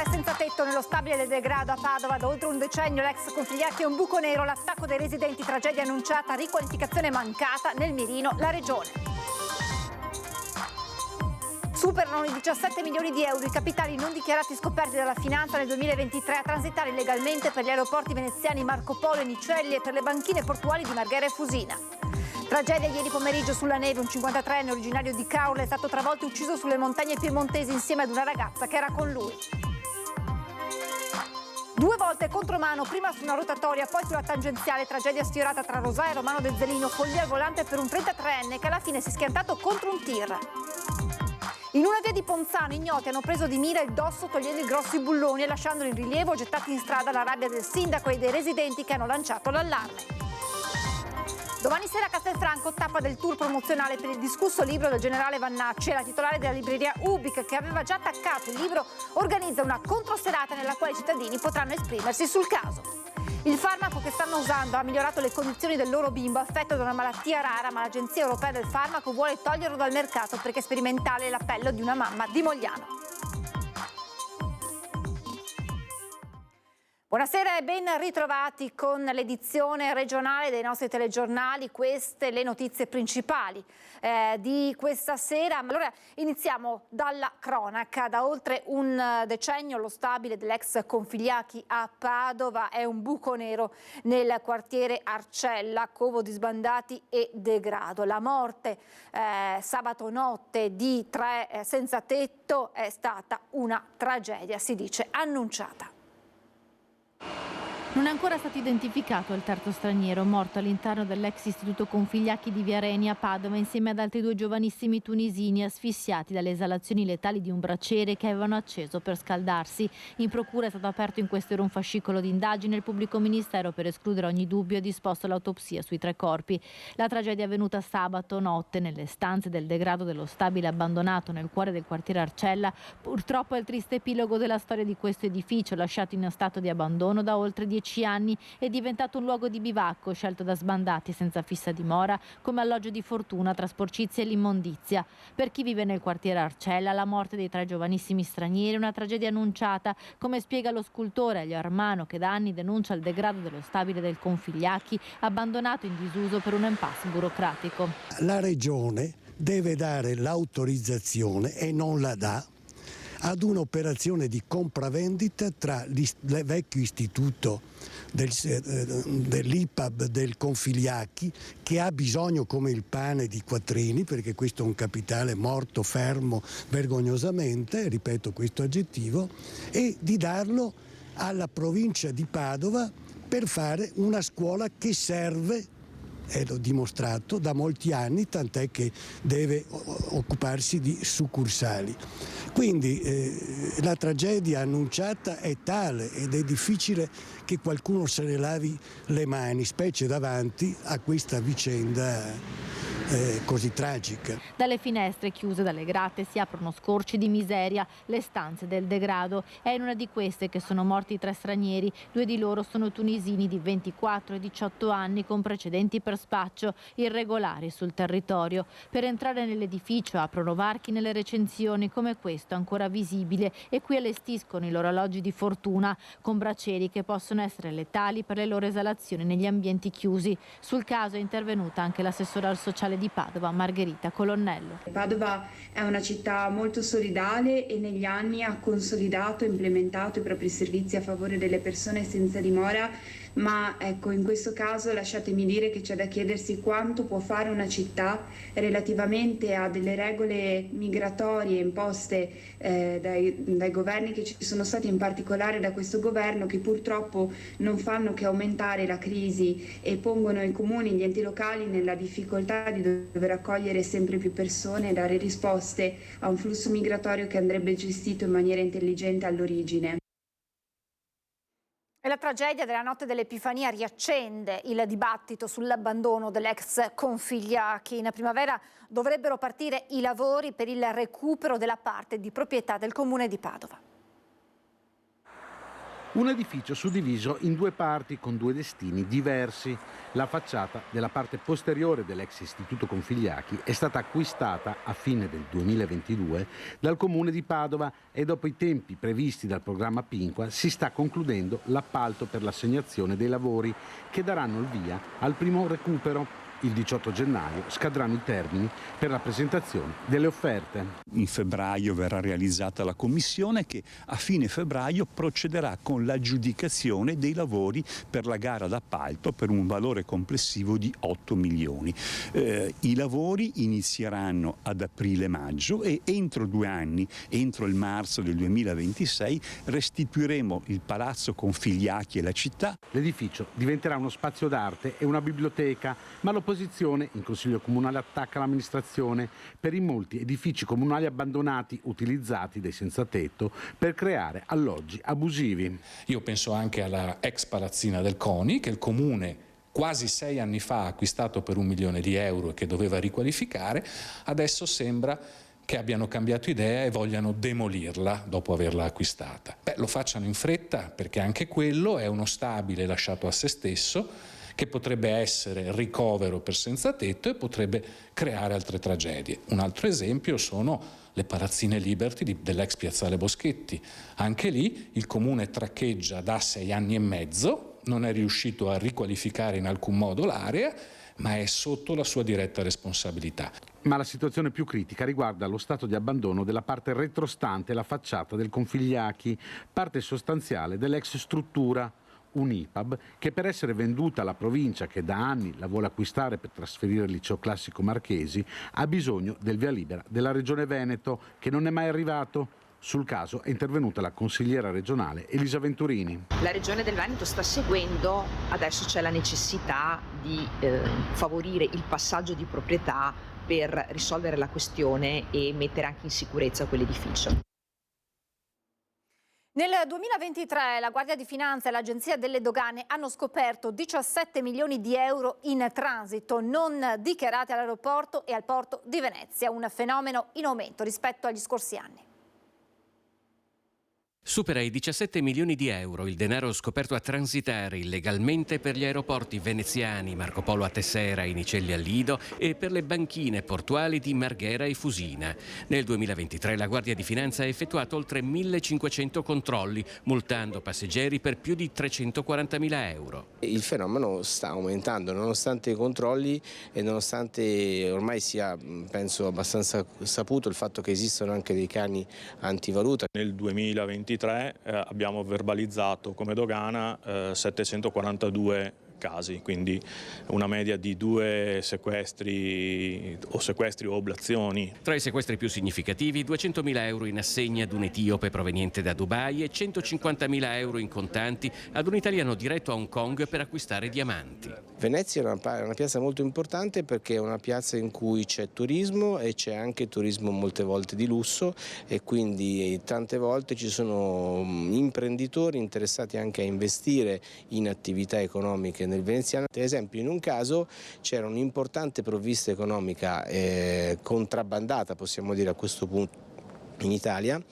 senza tetto nello stabile del degrado a Padova. Da oltre un decennio l'ex Configliacchi è un buco nero, l'attacco dei residenti, tragedia annunciata, riqualificazione mancata, nel mirino la regione. Superano i 17 milioni di euro i capitali non dichiarati scoperti dalla finanza nel 2023 a transitare illegalmente per gli aeroporti veneziani Marco Polo e Nicelli e per le banchine portuali di Marghera e Fusina. Tragedia ieri pomeriggio sulla neve, un 53enne originario di Caorle è stato travolto e ucciso sulle montagne piemontesi insieme ad una ragazza che era con lui. 2 volte contromano, prima su una rotatoria, poi sulla tangenziale, tragedia sfiorata tra Rosà e Romano del Zelino, follia al volante per un 33enne che alla fine si è schiantato contro un tir. In una via di Ponzano ignoti hanno preso di mira il dosso togliendo i grossi bulloni e lasciandolo in rilievo, gettati in strada la rabbia del sindaco e dei residenti che hanno lanciato l'allarme. Domani sera a Castelfranco, tappa del tour promozionale per il discusso libro del generale Vannacci. La titolare della libreria Ubic, che aveva già attaccato il libro, organizza una controserata nella quale i cittadini potranno esprimersi sul caso. Il farmaco che stanno usando ha migliorato le condizioni del loro bimbo affetto da una malattia rara, ma l'Agenzia Europea del Farmaco vuole toglierlo dal mercato perché è sperimentale l'appello di una mamma di Mogliano. Buonasera e ben ritrovati con l'edizione regionale dei nostri telegiornali. Queste le notizie principali di questa sera. Allora iniziamo dalla cronaca. Da oltre un decennio lo stabile dell'ex Configliacchi a Padova è un buco nero nel quartiere Arcella, covo di sbandati e degrado. La morte sabato notte di 3 senza tetto è stata una tragedia, si dice annunciata. Non è ancora stato identificato il terzo straniero morto all'interno dell'ex istituto Configliacchi di Viareni a Padova insieme ad altri 2 giovanissimi tunisini asfissiati dalle esalazioni letali di un braciere che avevano acceso per scaldarsi. In procura è stato aperto in queste ore un fascicolo di indagine. Il pubblico ministero, per escludere ogni dubbio, ha disposto l'autopsia sui 3 corpi. La tragedia è avvenuta sabato notte nelle stanze del degrado dello stabile abbandonato nel cuore del quartiere Arcella. Purtroppo è il triste epilogo della storia di questo edificio, lasciato in stato di abbandono da oltre 10 anni, è diventato un luogo di bivacco scelto da sbandati senza fissa dimora come alloggio di fortuna tra sporcizia e l'immondizia. Per chi vive nel quartiere Arcella la morte dei 3 giovanissimi stranieri è una tragedia annunciata, come spiega lo scultore Elio Armano, che da anni denuncia il degrado dello stabile del Configliacchi abbandonato in disuso per un impasse burocratico. La regione deve dare l'autorizzazione e non la dà ad un'operazione di compravendita tra il vecchio istituto dell'IPAB del Configliacchi, che ha bisogno come il pane di quattrini, perché questo è un capitale morto, fermo, vergognosamente, ripeto questo aggettivo, e di darlo alla provincia di Padova per fare una scuola che serve, e l'ho dimostrato da molti anni, tant'è che deve occuparsi di succursali. Quindi la tragedia annunciata è tale ed è difficile che qualcuno se ne lavi le mani, specie davanti a questa vicenda così tragica. Dalle finestre chiuse dalle grate si aprono scorci di miseria, le stanze del degrado. È in una di queste che sono morti 3 stranieri, 2 di loro sono tunisini di 24 e 18 anni con precedenti per spaccio, irregolari sul territorio. Per entrare nell'edificio aprono varchi nelle recensioni come questo ancora visibile e qui allestiscono i loro alloggi di fortuna con bracieri che possono essere letali per le loro esalazioni negli ambienti chiusi. Sul caso è intervenuta anche l'assessora al sociale di Padova, Margherita Colonnello. Padova è una città molto solidale e negli anni ha consolidato e implementato i propri servizi a favore delle persone senza dimora, ma ecco, in questo caso lasciatemi dire che c'è da chiedersi quanto può fare una città relativamente a delle regole migratorie imposte dai governi che ci sono stati, in particolare da questo governo, che purtroppo non fanno che aumentare la crisi e pongono i comuni e gli enti locali nella difficoltà di dover accogliere sempre più persone e dare risposte a un flusso migratorio che andrebbe gestito in maniera intelligente all'origine. E la tragedia della notte dell'Epifania riaccende il dibattito sull'abbandono dell'ex Configliacchi. In primavera dovrebbero partire i lavori per il recupero della parte di proprietà del comune di Padova. Un edificio suddiviso in due parti con due destini diversi. La facciata della parte posteriore dell'ex Istituto Configliacchi è stata acquistata a fine del 2022 dal Comune di Padova e dopo i tempi previsti dal programma Pinqua si sta concludendo l'appalto per l'assegnazione dei lavori che daranno il via al primo recupero. Il 18 gennaio scadranno i termini per la presentazione delle offerte. In febbraio verrà realizzata la commissione che a fine febbraio procederà con l'aggiudicazione dei lavori per la gara d'appalto per un valore complessivo di 8 milioni. I lavori inizieranno ad aprile-maggio e entro 2 anni, entro il marzo del 2026, restituiremo il Palazzo Configliacchi e la città. L'edificio diventerà uno spazio d'arte e una biblioteca, ma l'opposizione in Consiglio Comunale attacca l'amministrazione per i molti edifici comunali abbandonati utilizzati dai senza tetto per creare alloggi abusivi. Io penso anche alla ex palazzina del CONI che il Comune quasi 6 anni fa ha acquistato per 1 milione di euro e che doveva riqualificare, adesso sembra che abbiano cambiato idea e vogliano demolirla dopo averla acquistata. Lo facciano in fretta perché anche quello è uno stabile lasciato a se stesso che potrebbe essere ricovero per senza tetto e potrebbe creare altre tragedie. Un altro esempio sono le palazzine Liberty dell'ex piazzale Boschetti. Anche lì il Comune traccheggia da 6 anni e mezzo, non è riuscito a riqualificare in alcun modo l'area, ma è sotto la sua diretta responsabilità. Ma la situazione più critica riguarda lo stato di abbandono della parte retrostante la facciata del Configliacchi, parte sostanziale dell'ex struttura. Un IPAB che per essere venduta alla provincia che da anni la vuole acquistare per trasferire il liceo classico Marchesi ha bisogno del via libera della Regione Veneto che non è mai arrivato. Sul caso è intervenuta la consigliera regionale Elisa Venturini. La Regione del Veneto sta seguendo, adesso c'è la necessità di favorire il passaggio di proprietà per risolvere la questione e mettere anche in sicurezza quell'edificio. Nel 2023 la Guardia di Finanza e l'Agenzia delle Dogane hanno scoperto 17 milioni di euro in transito non dichiarati all'aeroporto e al porto di Venezia, un fenomeno in aumento rispetto agli scorsi anni. Supera i 17 milioni di euro il denaro scoperto a transitare illegalmente per gli aeroporti veneziani Marco Polo a Tessera e Nicelli al Lido e per le banchine portuali di Marghera e Fusina. Nel 2023 la Guardia di Finanza ha effettuato oltre 1.500 controlli, multando passeggeri per più di 340.000 euro. Il fenomeno sta aumentando nonostante i controlli e nonostante ormai sia, penso, abbastanza saputo il fatto che esistono anche dei cani antivaluta. Nel 2023 abbiamo verbalizzato come dogana 742 casi, quindi una media di 2 sequestri o oblazioni. Tra i sequestri più significativi 200.000 euro in assegna ad un etiope proveniente da Dubai e 150.000 euro in contanti ad un italiano diretto a Hong Kong per acquistare diamanti. Venezia è una piazza molto importante perché è una piazza in cui c'è turismo e c'è anche turismo molte volte di lusso e quindi tante volte ci sono imprenditori interessati anche a investire in attività economiche nel veneziano. Ad esempio in un caso c'era un'importante provvista economica contrabbandata, possiamo dire a questo punto, in Italia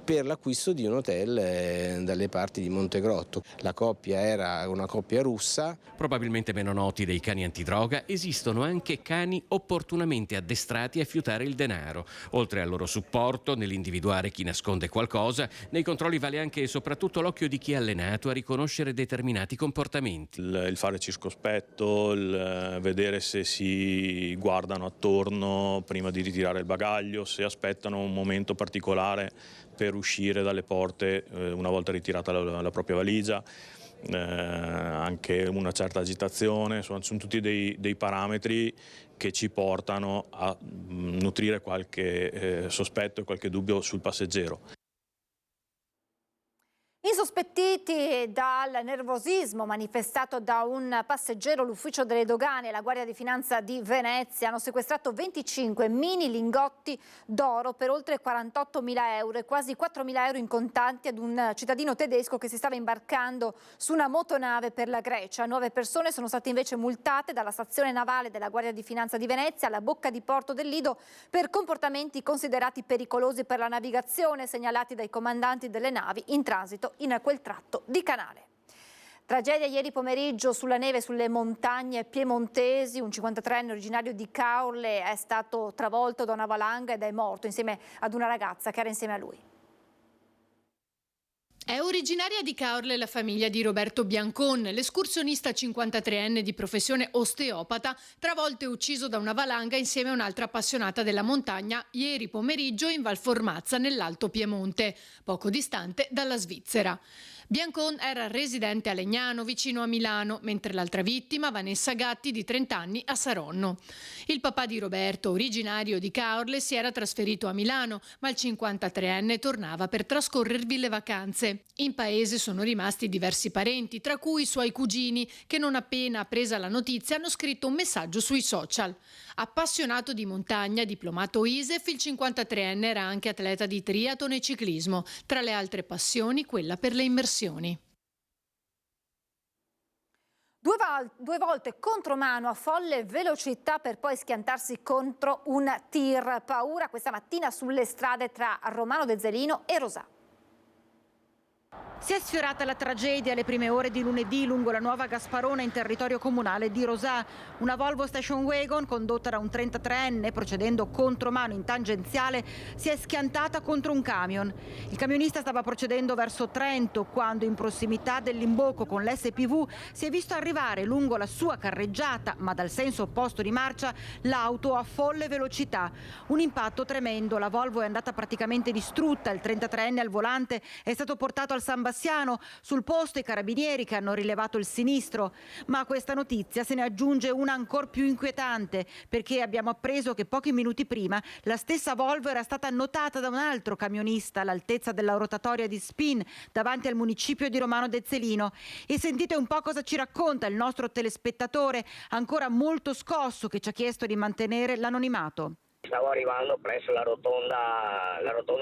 per l'acquisto di un hotel dalle parti di Montegrotto. La coppia era una coppia russa. Probabilmente meno noti dei cani antidroga, esistono anche cani opportunamente addestrati a fiutare il denaro. Oltre al loro supporto nell'individuare chi nasconde qualcosa, nei controlli vale anche e soprattutto l'occhio di chi è allenato a riconoscere determinati comportamenti. Il fare circospetto, il vedere se si guardano attorno prima di ritirare il bagaglio, se aspettano un momento particolare per uscire dalle porte una volta ritirata la propria valigia, anche una certa agitazione, sono tutti dei parametri che ci portano a nutrire qualche sospetto e qualche dubbio sul passeggero. Insospettiti dal nervosismo manifestato da un passeggero, l'ufficio delle dogane e la Guardia di Finanza di Venezia hanno sequestrato 25 mini lingotti d'oro per oltre 48.000 euro e quasi 4.000 euro in contanti ad un cittadino tedesco che si stava imbarcando su una motonave per la Grecia. 9 persone sono state invece multate dalla stazione navale della Guardia di Finanza di Venezia alla bocca di porto del Lido per comportamenti considerati pericolosi per la navigazione, segnalati dai comandanti delle navi in transito in quel tratto di canale. Tragedia ieri pomeriggio sulla neve sulle montagne piemontesi. Un 53enne originario di Caorle è stato travolto da una valanga ed è morto insieme ad una ragazza che era insieme a lui. È originaria di Caorle la famiglia di Roberto Biancon, l'escursionista 53enne di professione osteopata, travolto e ucciso da una valanga insieme a un'altra appassionata della montagna ieri pomeriggio in Val Formazza, nell'Alto Piemonte, poco distante dalla Svizzera. Biancon era residente a Legnano, vicino a Milano, mentre l'altra vittima, Vanessa Gatti, di 30 anni, a Saronno. Il papà di Roberto, originario di Caorle, si era trasferito a Milano, ma il 53enne tornava per trascorrervi le vacanze. In paese sono rimasti diversi parenti, tra cui i suoi cugini, che non appena appresa la notizia hanno scritto un messaggio sui social. Appassionato di montagna, diplomato ISEF, il 53enne era anche atleta di triathlon e ciclismo, tra le altre passioni quella per le immersioni. Due volte contromano a folle velocità per poi schiantarsi contro un tir. Paura questa mattina sulle strade tra Romano de Zelino e Rosà. Si è sfiorata la tragedia alle prime ore di lunedì lungo la nuova Gasparona in territorio comunale di Rosà. Una Volvo Station Wagon condotta da un 33enne procedendo contromano in tangenziale si è schiantata contro un camion. Il camionista stava procedendo verso Trento quando in prossimità dell'imbocco con l'SPV si è visto arrivare lungo la sua carreggiata, ma dal senso opposto di marcia, l'auto a folle velocità. Un impatto tremendo, la Volvo è andata praticamente distrutta, il 33enne al volante è stato portato al San Bassiano. Sul posto i carabinieri che hanno rilevato il sinistro, ma a questa notizia se ne aggiunge una ancora più inquietante, perché abbiamo appreso che pochi minuti prima la stessa Volvo era stata notata da un altro camionista all'altezza della rotatoria di Spin davanti al municipio di Romano de Zelino. E sentite un po' cosa ci racconta il nostro telespettatore ancora molto scosso che ci ha chiesto di mantenere l'anonimato. Stavo arrivando presso la rotonda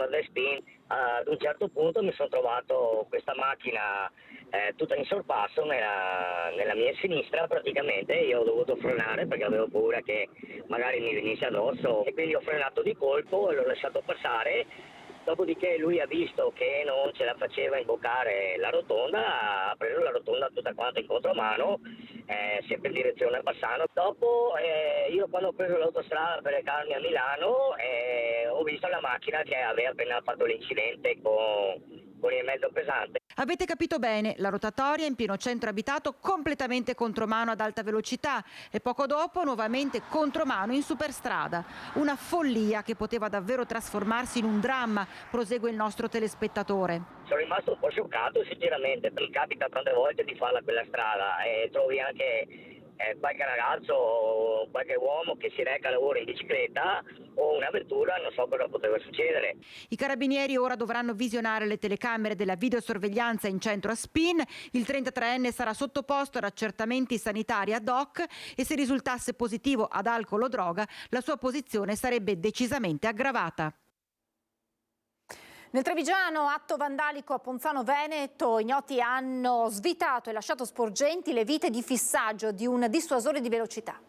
del Spin, ad un certo punto mi sono trovato questa macchina tutta in sorpasso nella mia sinistra praticamente. Io ho dovuto frenare perché avevo paura che magari mi venisse addosso e quindi ho frenato di colpo e l'ho lasciato passare. Dopodiché lui ha visto che non ce la faceva imboccare la rotonda, ha preso la rotonda tutta quanta in contromano, sempre in direzione a Bassano. Dopo io quando ho preso l'autostrada per recarmi a Milano ho visto la macchina che aveva appena fatto l'incidente con il mezzo pesante. Avete capito bene, la rotatoria in pieno centro abitato completamente contromano ad alta velocità e poco dopo nuovamente contromano in superstrada. Una follia che poteva davvero trasformarsi in un dramma, prosegue il nostro telespettatore. Sono rimasto un po' scioccato sinceramente, mi capita tante volte di farla quella strada e trovi anche qualche ragazzo o qualche uomo che si reca a lavoro in bicicletta o una vettura, non so cosa poteva succedere. I carabinieri ora dovranno visionare le telecamere della videosorveglianza in centro a Spin. Il 33enne sarà sottoposto ad accertamenti sanitari ad hoc e se risultasse positivo ad alcol o droga la sua posizione sarebbe decisamente aggravata. Nel Trevigiano, atto vandalico a Ponzano Veneto, ignoti hanno svitato e lasciato sporgenti le vite di fissaggio di un dissuasore di velocità.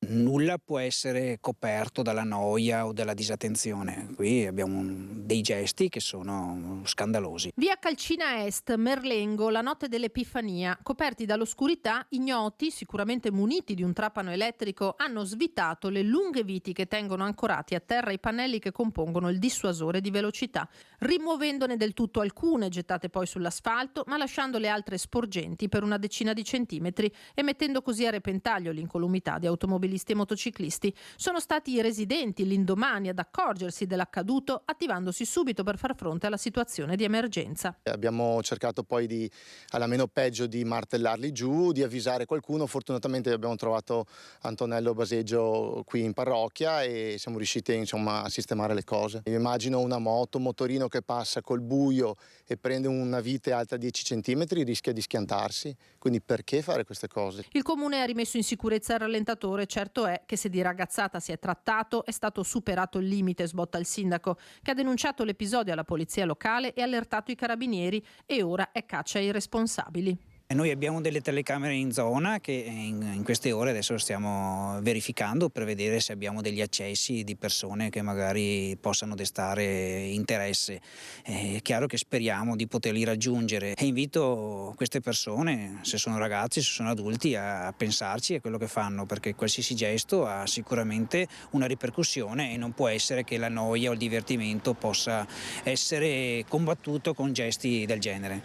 Nulla può essere coperto dalla noia o dalla disattenzione. Qui abbiamo dei gesti che sono scandalosi. Via Calcina Est, Merlengo, la notte dell'Epifania. Coperti dall'oscurità, ignoti, sicuramente muniti di un trapano elettrico, hanno svitato le lunghe viti che tengono ancorati a terra i pannelli che compongono il dissuasore di velocità, rimuovendone del tutto alcune, gettate poi sull'asfalto, ma lasciando le altre sporgenti per una decina di centimetri e mettendo così a repentaglio l'incolumità di automobilisti e motociclisti. Sono stati i residenti l'indomani ad accorgersi dell'accaduto, attivandosi subito per far fronte alla situazione di emergenza. Abbiamo cercato poi alla meno peggio di martellarli giù, di avvisare qualcuno. Fortunatamente abbiamo trovato Antonello Baseggio qui in parrocchia e siamo riusciti a sistemare le cose. Io immagino una moto, un motorino che passa col buio e prende una vite alta 10 centimetri, rischia di schiantarsi. Quindi perché fare queste cose? Il comune ha rimesso in sicurezza il rallentatore. Certo è che se di ragazzata si è trattato, è stato superato il limite, sbotta il sindaco, che ha denunciato l'episodio alla polizia locale e allertato i carabinieri e ora è caccia ai responsabili. E noi abbiamo delle telecamere in zona che in queste ore adesso stiamo verificando per vedere se abbiamo degli accessi di persone che magari possano destare interesse. È chiaro che speriamo di poterli raggiungere e invito queste persone, se sono ragazzi, se sono adulti, a pensarci a quello che fanno, perché qualsiasi gesto ha sicuramente una ripercussione e non può essere che la noia o il divertimento possa essere combattuto con gesti del genere.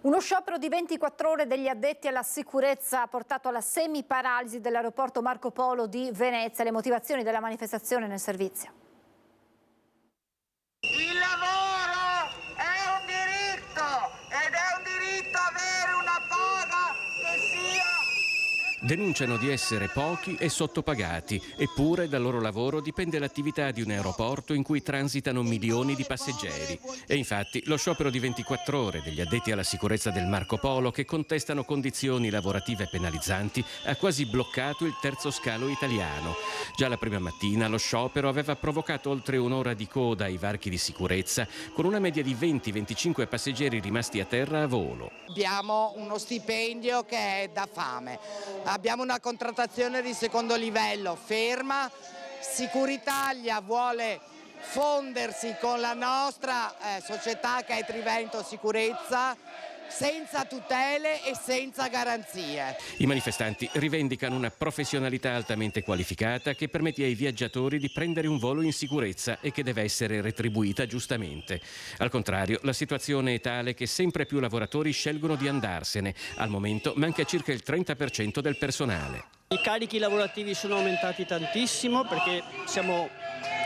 Uno sciopero di 24 ore degli addetti alla sicurezza ha portato alla semiparalisi dell'aeroporto Marco Polo di Venezia. Le motivazioni della manifestazione nel servizio. Il lavoro è un diritto ed è un diritto avere una paga che sia... Denunciano di essere pochi e sottopagati, eppure dal loro lavoro dipende l'attività di un aeroporto in cui transitano milioni di passeggeri. E infatti lo sciopero di 24 ore degli addetti alla sicurezza del Marco Polo, che contestano condizioni lavorative penalizzanti, ha quasi bloccato il terzo scalo italiano. Già la prima mattina lo sciopero aveva provocato oltre un'ora di coda ai varchi di sicurezza, con una media di 20-25 passeggeri rimasti a terra a volo. Abbiamo uno stipendio che è da fame, abbiamo una contrattazione di secondo livello ferma, Sicuritalia vuole fondersi con la nostra società che è Trivento Sicurezza, senza tutele e senza garanzie. I manifestanti rivendicano una professionalità altamente qualificata che permette ai viaggiatori di prendere un volo in sicurezza e che deve essere retribuita giustamente. Al contrario, la situazione è tale che sempre più lavoratori scelgono di andarsene. Al momento manca circa il 30% del personale. I carichi lavorativi sono aumentati tantissimo perché siamo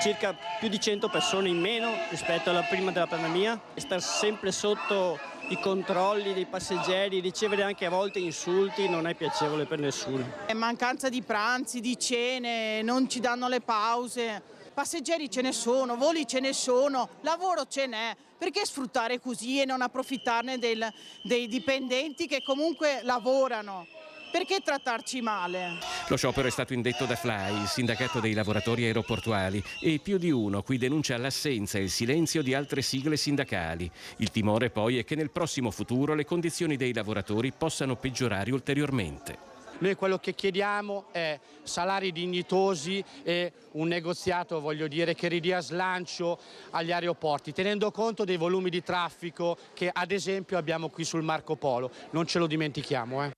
circa più di 100 persone in meno rispetto alla prima della pandemia e stare sempre sotto i controlli dei passeggeri, ricevere anche a volte insulti non è piacevole per nessuno. Mancanza di pranzi, di cene, non ci danno le pause, passeggeri ce ne sono, voli ce ne sono, lavoro ce n'è, perché sfruttare così e non approfittarne dei dipendenti che comunque lavorano? Perché trattarci male? Lo sciopero è stato indetto da FLAI, il sindacato dei lavoratori aeroportuali, e più di uno qui denuncia l'assenza e il silenzio di altre sigle sindacali. Il timore poi è che nel prossimo futuro le condizioni dei lavoratori possano peggiorare ulteriormente. Noi quello che chiediamo è salari dignitosi e un negoziato, che ridia slancio agli aeroporti, tenendo conto dei volumi di traffico che ad esempio abbiamo qui sul Marco Polo. Non ce lo dimentichiamo.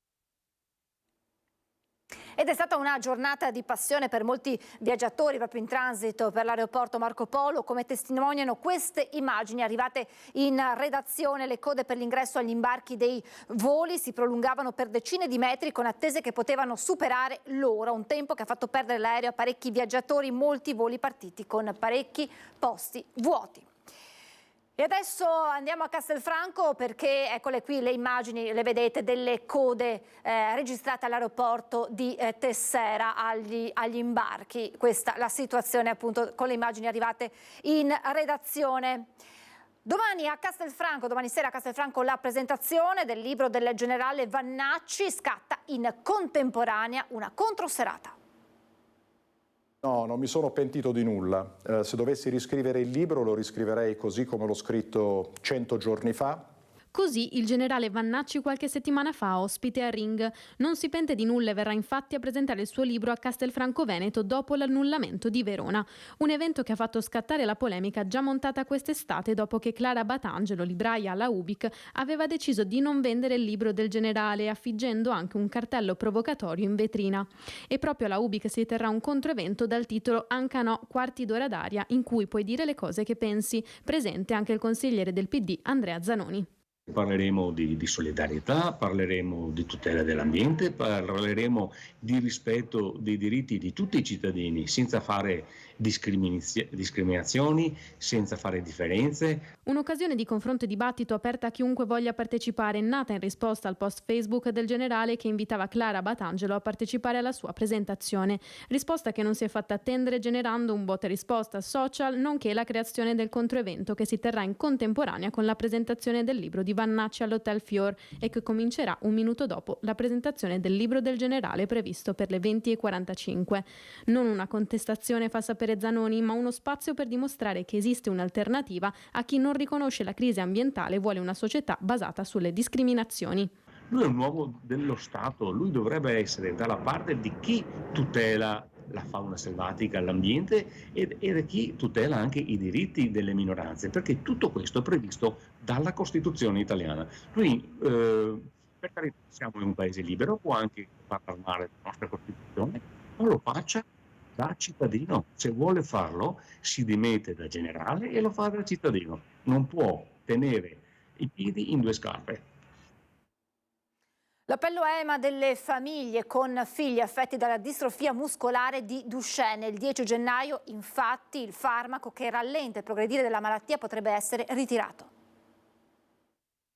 Ed è stata una giornata di passione per molti viaggiatori proprio in transito per l'aeroporto Marco Polo, come testimoniano queste immagini arrivate in redazione. Le code per l'ingresso agli imbarchi dei voli si prolungavano per decine di metri con attese che potevano superare l'ora, un tempo che ha fatto perdere l'aereo a parecchi viaggiatori, molti voli partiti con parecchi posti vuoti. E adesso andiamo a Castelfranco perché eccole qui le immagini, le vedete, delle code registrate all'aeroporto di Tessera agli imbarchi. Questa la situazione appunto con le immagini arrivate in redazione. Domani sera a Castelfranco la presentazione del libro del generale Vannacci, scatta in contemporanea una controserata. No, non mi sono pentito di nulla. Se dovessi riscrivere il libro lo riscriverei così come l'ho scritto 100 giorni fa. Così il generale Vannacci qualche settimana fa ospite a Ring. Non si pente di nulla e verrà infatti a presentare il suo libro a Castelfranco Veneto dopo l'annullamento di Verona. Un evento che ha fatto scattare la polemica già montata quest'estate dopo che Clara Batangelo, libraia alla UBIC, aveva deciso di non vendere il libro del generale, affiggendo anche un cartello provocatorio in vetrina. E proprio alla UBIC si terrà un controevento dal titolo Anca no, quarti d'ora d'aria, in cui puoi dire le cose che pensi. Presente anche il consigliere del PD Andrea Zanoni. Parleremo di solidarietà, parleremo di tutela dell'ambiente, parleremo di rispetto dei diritti di tutti i cittadini, senza fare discriminazioni, senza fare differenze. Un'occasione di confronto e dibattito aperta a chiunque voglia partecipare, nata in risposta al post Facebook del generale che invitava Clara Batangelo a partecipare alla sua presentazione. Risposta che non si è fatta attendere, generando un botta e risposta social, nonché la creazione del controevento che si terrà in contemporanea con la presentazione del libro di Vannacci all'Hotel Fior e che comincerà un minuto dopo la presentazione del libro del generale previsto per le 20:45. Non una contestazione, fa sapere Zanoni, ma uno spazio per dimostrare che esiste un'alternativa a chi non riconosce la crisi ambientale e vuole una società basata sulle discriminazioni. Lui è un uomo dello Stato, lui dovrebbe essere dalla parte di chi tutela la fauna selvatica, l'ambiente e di chi tutela anche i diritti delle minoranze, perché tutto questo è previsto dalla Costituzione italiana. Lui, per carità, siamo in un paese libero, può anche parlare della nostra Costituzione, ma lo faccia da cittadino. Se vuole farlo, si dimette da generale e lo fa da cittadino. Non può tenere i piedi in due scarpe. L'appello EMA delle famiglie con figli affetti dalla distrofia muscolare di Duchenne. Il 10 gennaio, infatti, il farmaco che rallenta il progredire della malattia potrebbe essere ritirato.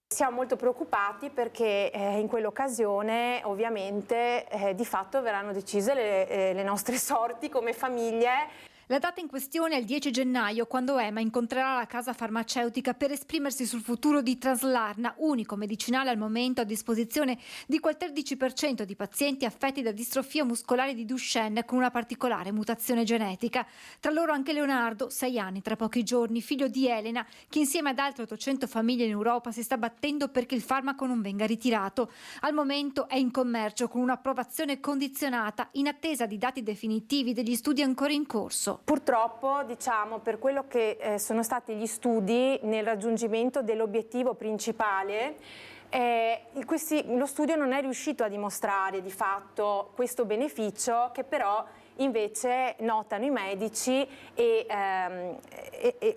Siamo molto preoccupati perché in quell'occasione ovviamente di fatto verranno decise le nostre sorti come famiglie. La data in questione è il 10 gennaio, quando EMA incontrerà la casa farmaceutica per esprimersi sul futuro di Traslarna, unico medicinale al momento a disposizione di quel 13% di pazienti affetti da distrofia muscolare di Duchenne con una particolare mutazione genetica. Tra loro anche Leonardo, 6 anni tra pochi giorni, figlio di Elena, che insieme ad altre 800 famiglie in Europa si sta battendo perché il farmaco non venga ritirato. Al momento è in commercio con un'approvazione condizionata in attesa di dati definitivi degli studi ancora in corso. Purtroppo, diciamo, per quello che sono stati gli studi nel raggiungimento dell'obiettivo principale, lo studio non è riuscito a dimostrare di fatto questo beneficio che però invece notano i medici e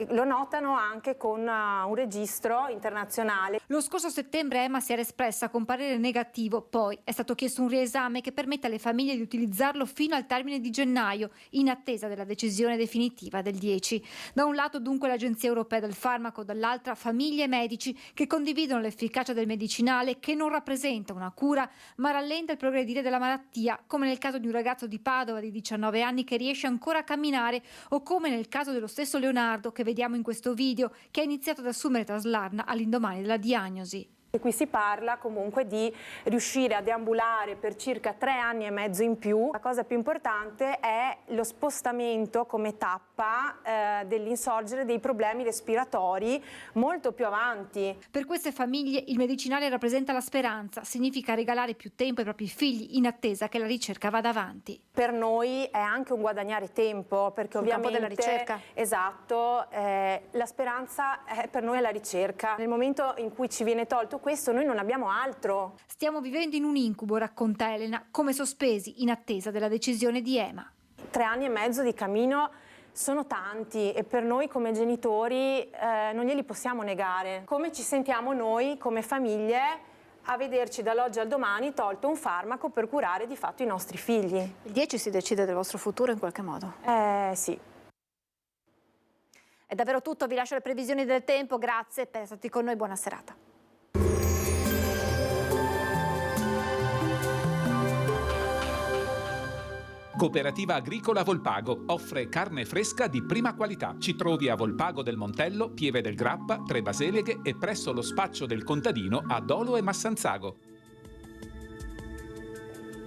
lo notano anche con un registro internazionale. Lo scorso settembre EMA si era espressa con parere negativo, poi è stato chiesto un riesame che permette alle famiglie di utilizzarlo fino al termine di gennaio, in attesa della decisione definitiva del 10. Da un lato dunque l'Agenzia Europea del Farmaco, dall'altra famiglie e medici che condividono l'efficacia del medicinale che non rappresenta una cura ma rallenta il progredire della malattia, come nel caso di un ragazzo di Padova di 19 anni che riesce ancora a camminare o come nel caso dello stesso Leonardo che vediamo in questo video, che ha iniziato ad assumere Traslarna all'indomani della diagnosi. E qui si parla comunque di riuscire a deambulare per circa 3 anni e mezzo in più. La cosa più importante è lo spostamento come tappa dell'insorgere dei problemi respiratori molto più avanti. Per queste famiglie il medicinale rappresenta la speranza, significa regalare più tempo ai propri figli in attesa che la ricerca vada avanti. Per noi è anche un guadagnare tempo, perché ovviamente campo della ricerca. Esatto, la speranza è per noi la ricerca. Nel momento in cui ci viene tolto questo noi non abbiamo altro. Stiamo vivendo in un incubo, racconta Elena, come sospesi in attesa della decisione di EMA. 3 anni e mezzo di cammino sono tanti e per noi come genitori non glieli possiamo negare. Come ci sentiamo noi come famiglie a vederci dall'oggi al domani tolto un farmaco per curare di fatto i nostri figli? Il 10 si decide del vostro futuro in qualche modo? Sì. È davvero tutto, vi lascio le previsioni del tempo, grazie per essere stati con noi, buona serata. Cooperativa Agricola Volpago offre carne fresca di prima qualità. Ci trovi a Volpago del Montello, Pieve del Grappa, Tre Baseleghe e presso lo spaccio del contadino a Dolo e Massanzago.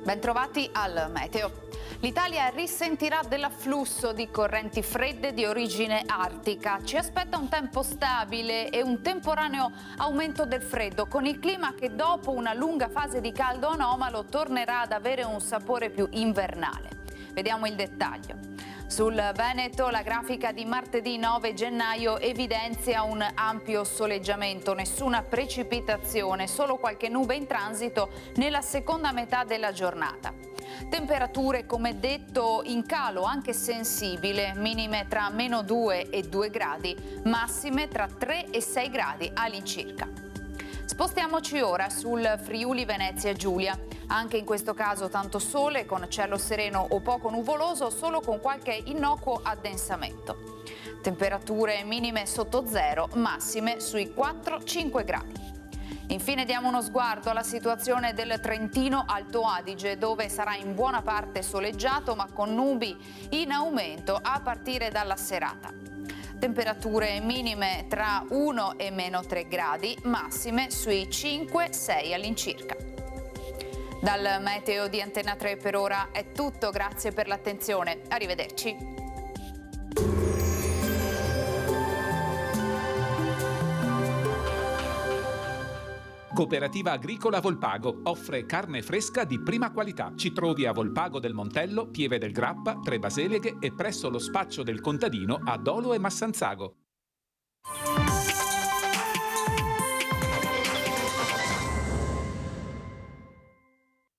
Bentrovati al meteo. L'Italia risentirà dell'afflusso di correnti fredde di origine artica. Ci aspetta un tempo stabile e un temporaneo aumento del freddo, con il clima che dopo una lunga fase di caldo anomalo tornerà ad avere un sapore più invernale. Vediamo il dettaglio. Sul Veneto la grafica di martedì 9 gennaio evidenzia un ampio soleggiamento, nessuna precipitazione, solo qualche nube in transito nella seconda metà della giornata. Temperature, come detto, in calo anche sensibile, minime tra -2 e 2 gradi, massime tra 3 e 6 gradi all'incirca. Spostiamoci ora sul Friuli Venezia Giulia. Anche in questo caso tanto sole con cielo sereno o poco nuvoloso, solo con qualche innocuo addensamento. Temperature minime sotto zero, massime sui 4-5 gradi. Infine diamo uno sguardo alla situazione del Trentino Alto Adige, dove sarà in buona parte soleggiato ma con nubi in aumento a partire dalla serata. Temperature minime tra 1 e meno 3 gradi, massime sui 5-6 all'incirca. Dal meteo di Antena 3 per ora è tutto, grazie per l'attenzione. Arrivederci. Cooperativa Agricola Volpago offre carne fresca di prima qualità. Ci trovi a Volpago del Montello, Pieve del Grappa, Tre Baseleghe e presso lo spaccio del contadino a Dolo e Massanzago.